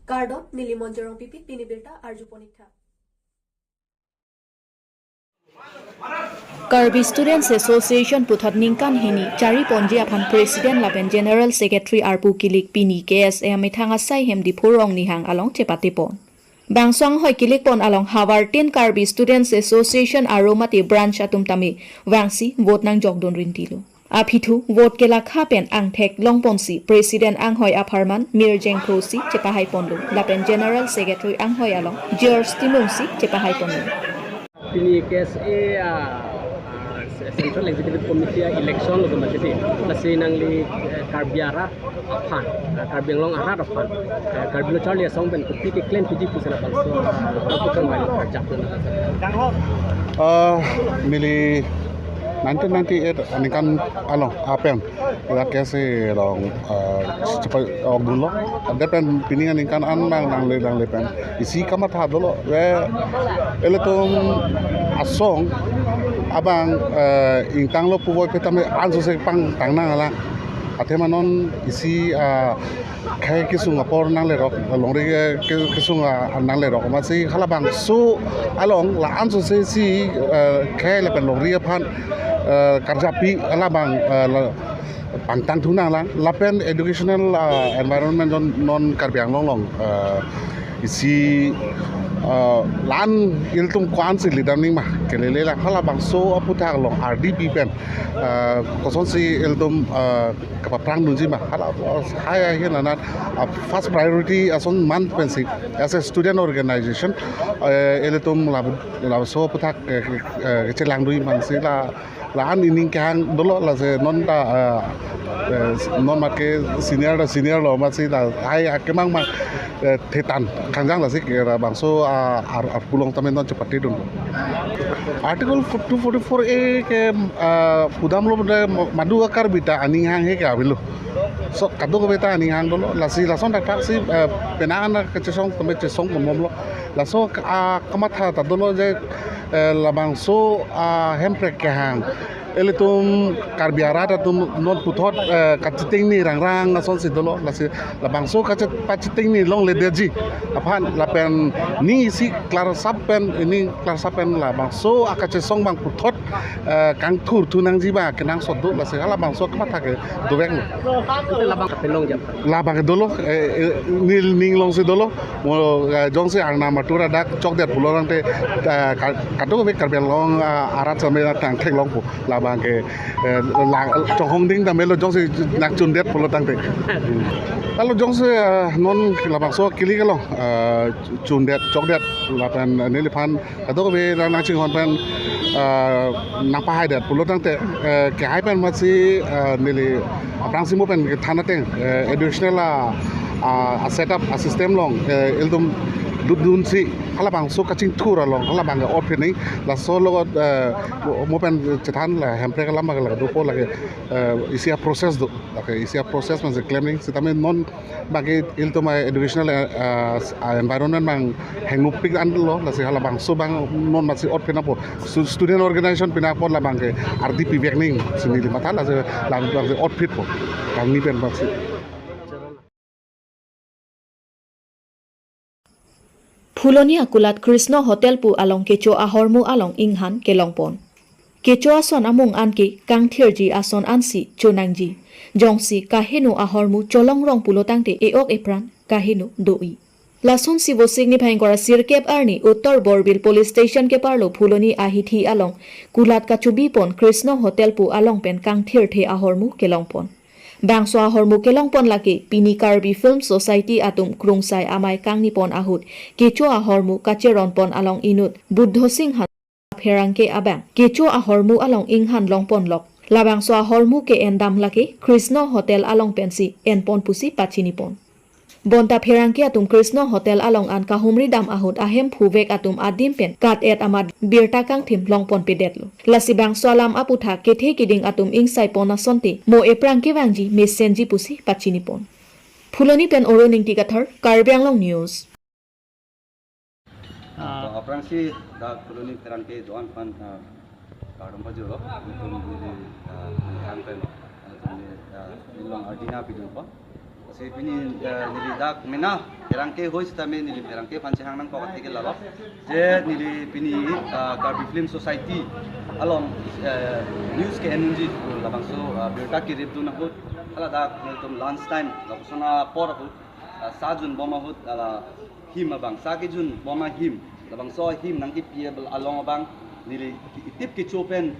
Gardon Nilimonjerong Pipit Pinibirta Arju Ponitha. Karbi Students Association Puthot Ningkan Hini Chari Ponji Aphan President Laben General Secretary Arpu Kilik Pini KSM Mithanga Sai Hem di Phurong Nihang along Chepatipon. Bangswang hoi kilik pon along Hawartin Karbi Students Association Aromati branch atum tami wangsi vote nang jogdon rintilo. Apithu vote kela khapen angthek longponsi President Anghoi Apharman Mirjeng Krosi Chepahai Pondo Laben General Secretary Anghoi along George Timungsi Chepahai Pondo. Pini KSA Central Executive Committee election lo kemati lasi nangli Karbiara Aphan Karbianglong Arat Aphan Karbilo Charlie Song Ben Kupi ke claim PG pusana bangso bukan main kerja. Mili 1998 ani kan along apen la kese long cepat dulu ada pen piningan kan nang le pen isi kamar tha dulu we eletum asong abang ingtang lo puwoi petame anso se pang tangna ala atema non isi khai kisung apor nang le rok longri kisung nang le rok ma si halabang su along la anso se si khai le pen longri phan karjapi alabang pangtang tunang lang lapen educational environment non Karbiang long isi lan iltum kwan si lidam ning mah kelele la khala bangso aputa long RDP pen koson si iltum kapaprang dunji mah khala haya hena first priority ason man pen si as a student organization iltum labso aputa kecelang dui man si la an ining kang dolo la se non ta non ma ke senior lo ma si la ai akemang ma thetan kangjang la si ke bangso pulong tamen non cepati dun article 244A ke pudam lo madu akar bita aning hang he ka bilu so kadu ko beta aning hang dolo la si la son ta si penan ke chesong tame chesong mom lo la so kamatha ta dolo je la bangso hemprek ke hang eletum Karbiara tum non puthot kachiting ni rangrang son si dolo la si la bangso kachiting ni long le deji aphan la pen ni si klar sapen ini klar sapen la bangso akache song bang puthot kang thur thunang jiba kenang sodu la si hala bangso kamatha ke doweng La bang kapelong jam. la bang dolo nil ning long si dolo mo jong si arna matura dak chok det pulorang te kadu be Karbiang long arat same tang thek long pu la bang ke la chong hong ding tamelo jong si nak chun det pulo tang te kalau jong si non la bang so kili kalong chun det chok det la pen nili phan kadu be nang ching hon pen napa hai det pulo tang te ke hai pen ma si nili aprang si mo pen thana teng educational set up a system long iltum dun si hala bang so kaching thura long hala bang ot pheni la so logot mo pen chethan la hempre kala ma la do po la isia process do la isia process man claiming sitame non bagi iltum educational environment mang hengup pik an lo la si hala bang so bang non ma si ot phena po student organization pina po la bang ke RDP vekning sini li mata la ot phit po kang ni pen ba si Phuloni akulat Krishna Hotel pu along kecho ahormu along inghan kelongpon. Kecho ason amung anki kangthirji ason ansi chonangji. Jongsi kahenu ahormu cholong rong pulotangte eok epran kahenu doi. Lason sibo signifying kora sirkep arni Uttor Borbil Police Station ke parlo Phuloni ahithi along kulat kachubi pon Krishna Hotel pu along pen kangthirthe ahormu kelongpon. Bangso ahormu kelongpon laki Pini Karbi Film Society atum krungsai amai kangni pon ahut kecho ahormu kacheron pon along inut Buddho Singh pherangke abang kecho ahormu along inghan longpon lok labangso ahormu ke endam laki Krishna Hotel along pensi enpon pusi pachini pon bonta pherangke atum Krishna Hotel along an kahumri dam ahut ahem phuvek atum adim pen kat et amad birta kang thim longpon pedetlo lasi bangso alam aputha kethe kiding atum ingsai pona sonti mo eprangke wangji mesenji pusi pachini pon Phuloni pen oroning tikathar Karbi Anglong News Aprang si da Phuloni terangke doan pan kadam bajuro tum di han pen ilong adina pidun pa si pini nili dak mena perangke hois tame nili perangke panci hang nang pokat tege lalo je nili pini Karbi Film Society along news ke energy labang so berta kirip tu nak ala dak tum lunch time labusana por aku sajun boma hut ala him abang sakijun boma him labang so him nang ki piable along abang nili tip ki chopen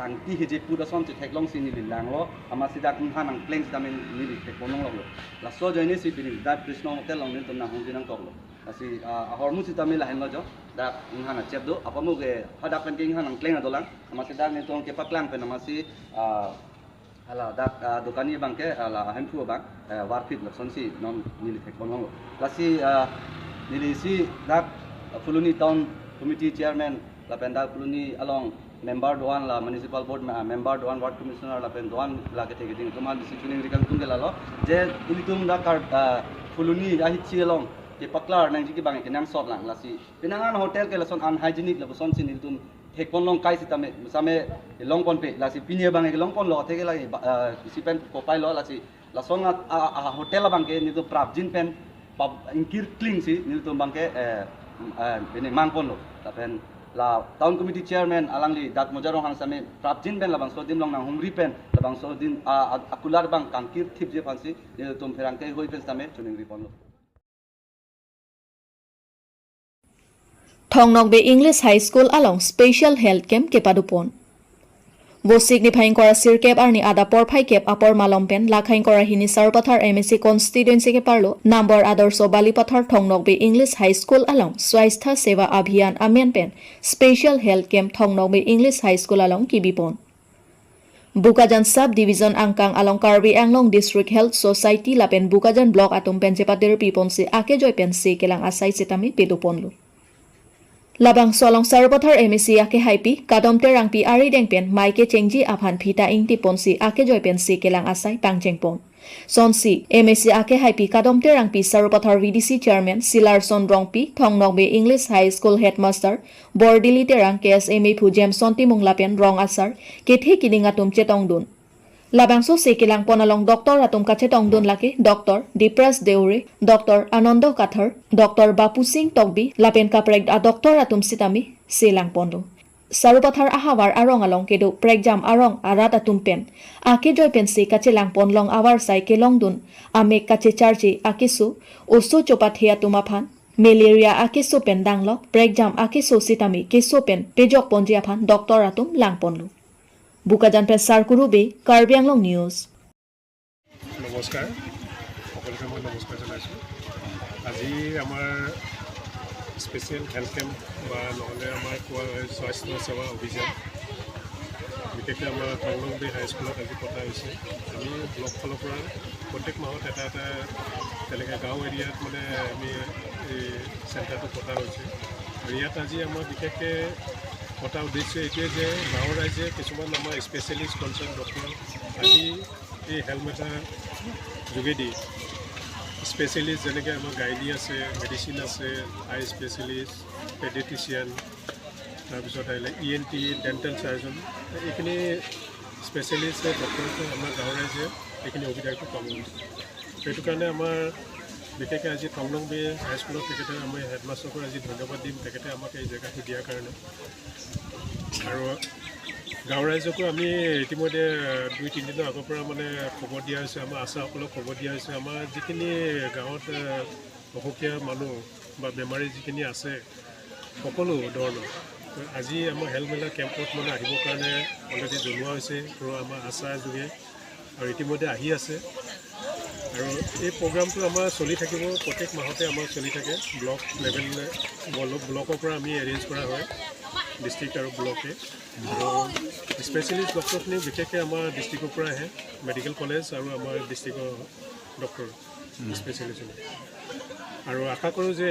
sangti heje pura som che theklong sin ni lang lo ama sidak han ang pleng stamen ni theklong lo la so joine si pini dat krishna hotel long ni tumna hong dinang tok lo asi hormu si tamil lain lo jo dak han chep do apamu ge hadak pen king han ang pleng adolang ama sidak ni tong ke paklang pen ama si ala dak dokani bangke ala hantu bang warfit lo son si non ni theklong lo la si ni si dak fuluni town committee chairman la penda fuluni along member doan la municipal board member doan ward commissioner la pen doan la ke tege ding tuman disi tuning rikang tung gelalo je ini tum da kar fuluni ahi chielong ke paklar nang jiki bang ke nam sot lang la si pinangan hotel ke lason unhygienic la boson sin tum thekon long kai sitame same long pon pe la si pinie bang ke long pon lo theke la si pen ko pai lo la si la son hotel bang ke ni tu prapjin pen ingkir clean si ni tum bang ke bene mang pon lo la pen la town committee chairman alangli dat mojarong hang same prapjin ben labang so din long nang humri pen labang so din akular bang kangkir thip je pansi ni tum ferang ke hoi pen same tuning ripon lo Thongnok Be English High School along special health camp ke padupon bo signifying kora sirkep arni ada por phai kep apor malompen lakhain kora hini sarpathar MSC constituency ke parlo number adarso balipathar Thongnok Be English High School along swaistha seva abhiyan amen pen special health camp Thongnok Be English High School along kibipon Bukajan sub division angkang along Karbi Anglong District Health Society lapen Bukajan block atum pen jepatir pipon se ake joy pen se kelang asai setami peduponlu Labang solong sarpathar MSC ake haipi kadom terang pi ari deng pen maike chengji aphan phita ingti ponsi ake joy pen si kelang asai pangjeng pon sonsi MSC ake haipi kadom terang pi sarpathar VDC chairman Silarson Rongpi Thongnok Be English High School headmaster Bordili terang KSMA Phujem Sonti Munglapen rong asar kethe kininga tum chetong dun Labangso se kelang ponalong Dr. Atum kache tongdun lake Dr. Dipras Deure, Dr. Anando Kathar, Dr. Bapu Singh Togbi, lapen kapreg a Dr. Atum Sitami, selang pondo. Sarupathar ahawar arong along kedo pregjam arong arat atum pen. Ake joy pen se kache lang pon long awar sai ke long dun. Ame kache charje akesu, oso chopat hea tumaphan. Malaria akesu pen danglok, pregjam akesu sitami keso pen pejok ponji aphan Dr. Atum lang ponlu. Bukajan Pesar Kurube, Karbi Anglong News. নমস্কাৰ সকলোকে মই নমস্কাৰ জনাইছোঁ আজি আমাৰ special health camp বা নহ'লে আমাৰ কোৱা হয় স্বাস্থ্য সেৱা অভিযান বিশেষকৈ আমাৰ থংলং বে হাইস্কুলত আজি পতা হৈছে আমি ব্লক ফালৰ পৰা প্ৰত্যেক মাহত এটা এটা তেনেকৈ গাঁও এৰিয়াত মানে আমি এই চেণ্টাৰটো পতা হৈছে আৰু ইয়াত আজি আমাৰ বিশেষকৈ পতা উদ্দেশ্য এইটোৱে যে গাঁৱৰ ৰাইজে কিছুমান আমাৰ স্পেচিয়েলিষ্ট কনচাৰ্ণ ডক্টৰ আজি এই হেল্থ মেটাৰ যোগেদি স্পেচিয়েলিষ্ট যেনেকৈ আমাৰ গাইনী আছে মেডিচিন আছে আই স্পেচিয়েলিষ্ট পেডিট্ৰিচিয়ান তাৰপিছত আহিলে ENT ডেণ্টেল চাৰ্জন এইখিনি স্পেচিয়েলিষ্ট ডক্টৰটো আমাৰ গাঁৱৰ ৰাইজে এইখিনি সুবিধাটো পাব সেইটো কাৰণে আমাৰ বিশেষকৈ আজি থংলং বে হাইস্কুলত তেখেতে আমি হেডমাষ্টাৰক আজি ধন্যবাদ দিম তেখেতে আমাক এই জেগাটো দিয়াৰ কাৰণে আৰু গাঁৱৰ ৰাইজকো আমি ইতিমধ্যে 2-3 দিনৰ আগৰ পৰা মানে খবৰ দিয়া হৈছে আমাৰ আশাসকলক খবৰ দিয়া হৈছে আমাৰ যিখিনি গাঁৱত অসুখীয়া মানুহ বা বেমাৰী যিখিনি আছে সকলো ধৰণৰ আজি আমাৰ হেল্থ মেলা কেম্পত মানে আহিবৰ কাৰণে অলৰেডি জনোৱা হৈছে আৰু আমাৰ আশাৰ যোগে আৰু ইতিমধ্যে আহি আছে আৰু এই প্ৰগ্ৰামটো আমাৰ চলি থাকিব প্ৰত্যেক মাহতে আমাৰ চলি থাকে ব্লক লেভেল ব্লকৰ পৰা আমি এৰেঞ্জ কৰা হয় ডিষ্ট্ৰিক্ট আৰু ব্লকে আৰু স্পেচিয়েলিষ্ট ডক্টৰখিনি বিশেষকৈ আমাৰ ডিষ্ট্ৰিক্টৰ পৰা আহে মেডিকেল কলেজ আৰু আমাৰ ডিষ্ট্ৰিক্টৰ ডক্টৰ স্পেচিয়েলিষ্ট আৰু আশা কৰোঁ যে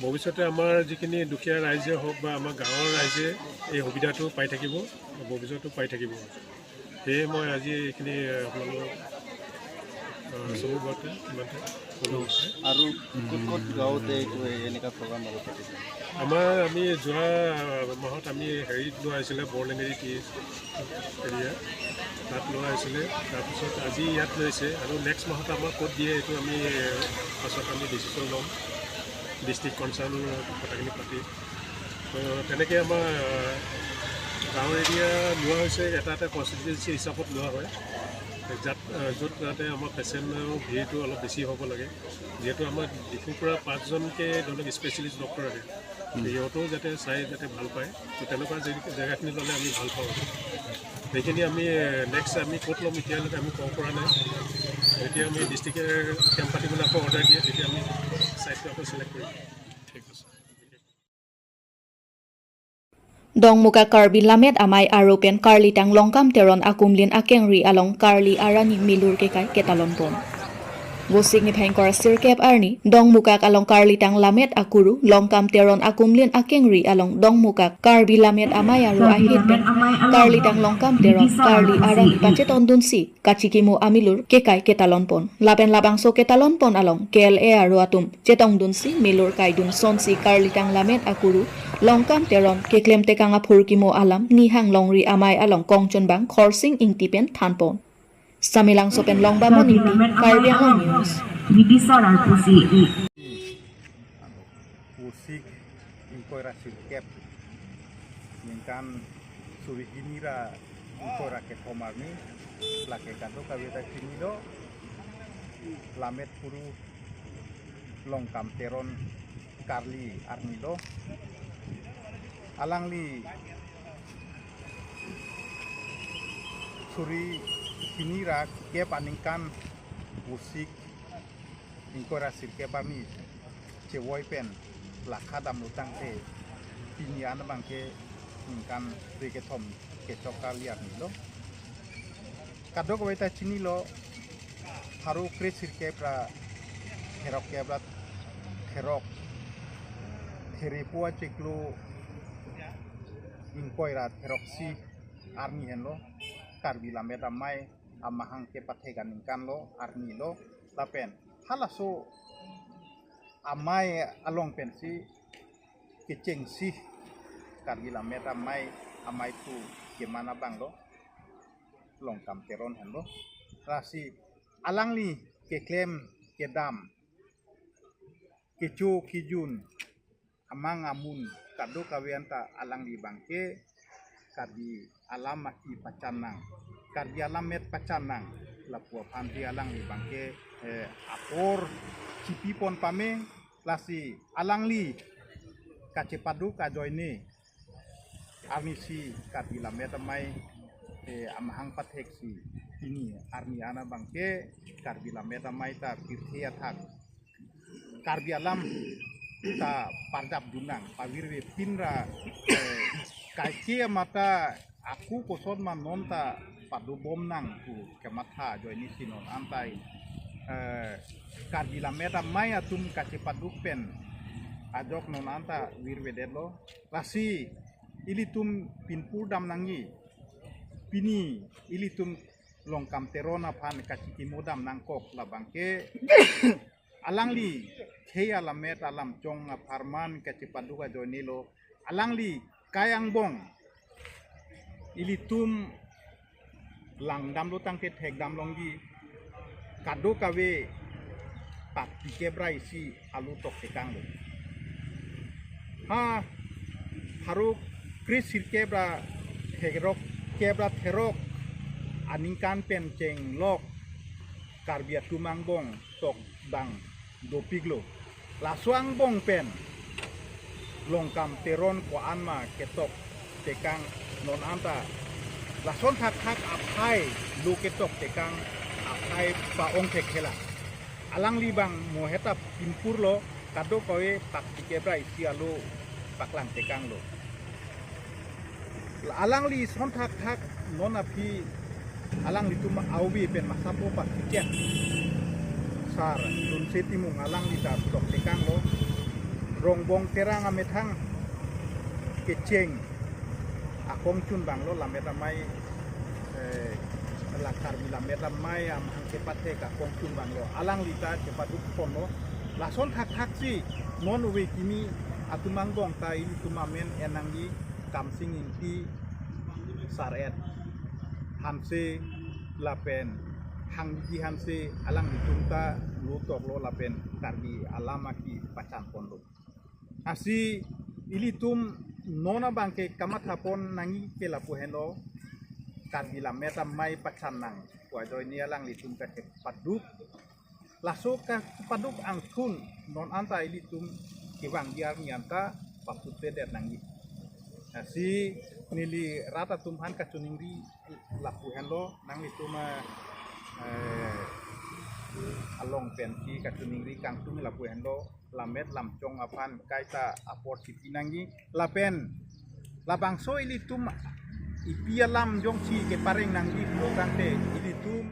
ভৱিষ্যতে আমাৰ যিখিনি দুখীয়া ৰাইজে হওক বা আমাৰ গাঁৱৰ ৰাইজে এই সুবিধাটো পাই থাকিব ভৱিষ্যতো পাই থাকিব সেয়ে মই আজি এইখিনি আপোনালোকক চমুগতে ইমানতে আৰু ক'ত গাঁৱতে এনেকুৱা প্ৰগ্ৰাম আৰু পাতিছে আমাৰ আমি যোৱা মাহত আমি হেৰিত লোৱা হৈছিলে বৰলেঙেৰি টি এৰিয়া তাত লোৱা হৈছিলে। তাৰপিছত আজি ইয়াত লৈছে আৰু নেক্সট মাহত আমাক ক'ত দিয়ে এইটো আমি পাছত আমি ডিচিশ্যন ল'ম, ডিষ্ট্ৰিক্ট কনচাৰ্ণৰ কথাখিনি পাতি। তেনেকৈ আমাৰ গাঁও এৰিয়া লোৱা হৈছে এটা এটা কনষ্টিটুৱেঞ্চি হিচাপত লোৱা হয়, য'ত যাতে আমাৰ পেচেণ্টৰ ভিৰটো অলপ বেছি হ'ব লাগে। যিহেতু আমাৰ ডিফুৰ পৰা 5জনকৈ ধৰি লওক স্পেচিয়েলিষ্ট ডক্টৰ আহে, সিহঁতেও যাতে চাই যাতে ভাল পায়। তো তেনেকুৱা জেগাখিনি ল'লে আমি ভাল পাওঁ। সেইখিনি আমি নেক্সট আমি ক'ত ল'ম এতিয়ালৈকে আমি ক'ব পৰা নাই। যেতিয়া আমি ডিষ্ট্ৰিক্টে কেম্প পাতিবলৈ আকৌ অৰ্ডাৰ দিয়ে তেতিয়া আমি চাইটটো আকৌ চিলেক্ট কৰিম। ঠিক আছে। Dongmuka Karbi Lamet Amai Aropen Karli Tang Longkam Teron Akumlin Akengri Along Karli Arani Milur Kekai Ketalon Pon. Gosik ni Pengkor Sirkep Arni, Dongmuka Along Karli Tang Lamet Akuru, Longkam Teron Akumlin Akengri Along Dongmuka Karbi Lamet Amai Aro Ahit Ben, Karli Tang Longkam Teron, Karli Arani Paceton Dunsi, Kachikimo Amilur Kekai Ketalon Pon. Lapen Labang So Ketalon Pon Along, KLA Aro Atum, Cetong Dunsi, Milur Kaidun Sonsi Karli Tang Lamet Akuru, Longkam Teron keklem tekang apur kimo alam nihang longri amai along kongchon bang korsing ingtipen tanpon. Samilang sopen longba moniti Karbi Long News. Bidisar al pusi Pusik ingkora sirkep mingkan suriginira ingkora ke komarni lake kado kaweta kinido lamet puru longkam teron Karli arnido alangli suri kinira ke paningkan pusik ingkora sirkep arni cewoi pen lakadam lutang te pinian bangke ingkan reketom kecokal liar nilo kado kaweta chini lo haru kre sirkep ra herok kebrat herok herepua ceklo ingkoirat heroksi arni henlo Karbi Lamet Amai amahang ke pathegan ingkan lo arni lo lapen halaso amai along pensi keceng sih Karbi Lamet amai tu gimana bang lo longkam teron henlo rasi alangli ke klaim ke dam kecu kijun amang amun kado kawianta alang di bangke Karbi alam i pacanang Karbi alamet pacanang lapua panti alang di bangke apor cipipon pame lasi alang li kacepadu kajoini amisi Karbi Lamet Amai amahang patheksi ini arni ana bangke Karbi Lamet Amai ta pirthia thak Karbi alam ta pardap dunang pawirwe pinra kaikia mata aku kosot manon ta padu bom nang ku kematha joini sinon antai Karbi Lamet Amai atum kace paduk pen ajok non anta wirwe dedlo lasi ilitum pinpur dam nangi pini ilitum longkam terona pan kaciki modam nangkok labangke alangli Kaya Lamet alam chong aparman kacipaduka joinilo alangli kayang bong ilitum langdam lutang ke thegdam longgi kado kawe pak pikebra isi alu tok tekang lo ha haru kris sirkebra thegrok kebra therok aningkan penceng lok Karbi tumang bong tok bang dopiglo lasuang bong pen longkam teron ko anma ketok tekang non anta lason thak apai lu ketok tekang apai paong tekela alang libang moheta pimpur lo kado kowe pak dikebra isi alu paklang tekang lo alang li son thak non api alang li tuma aubi pen masapo pak tiket sar dun setimung alang di tok tekang lo rongbong terang ametang keceng akong cun bang lo Lamet Amai Karbi Lamet Amai am angkepate ka akong cun bang lo alang lita cepaduk pon lo lason hak si non uwe kimi atumang bong ta ini tumamen enangi kamsing inti saret hamse lapen hang jihan se alang ditunta lu tok lo lapen karbi alama ki pacan pondok asi ilitum nona bangke kamat hapon nangi ke lapu heno karbi la meta mai pacan nang wa doi ni alang litum ka ke paduk laso ka paduk angkun non anta ilitum kiwang giar nyanta papute der nangi asi nili rata tumhan ka cuningri lapu heno nang lituma along pensi katuningri kang tung lapu hendo lamet lamcong apan kaita apor sipinangi lapen labangso ilitum ipia lam jong si ke paring nanggi pro kante ilitum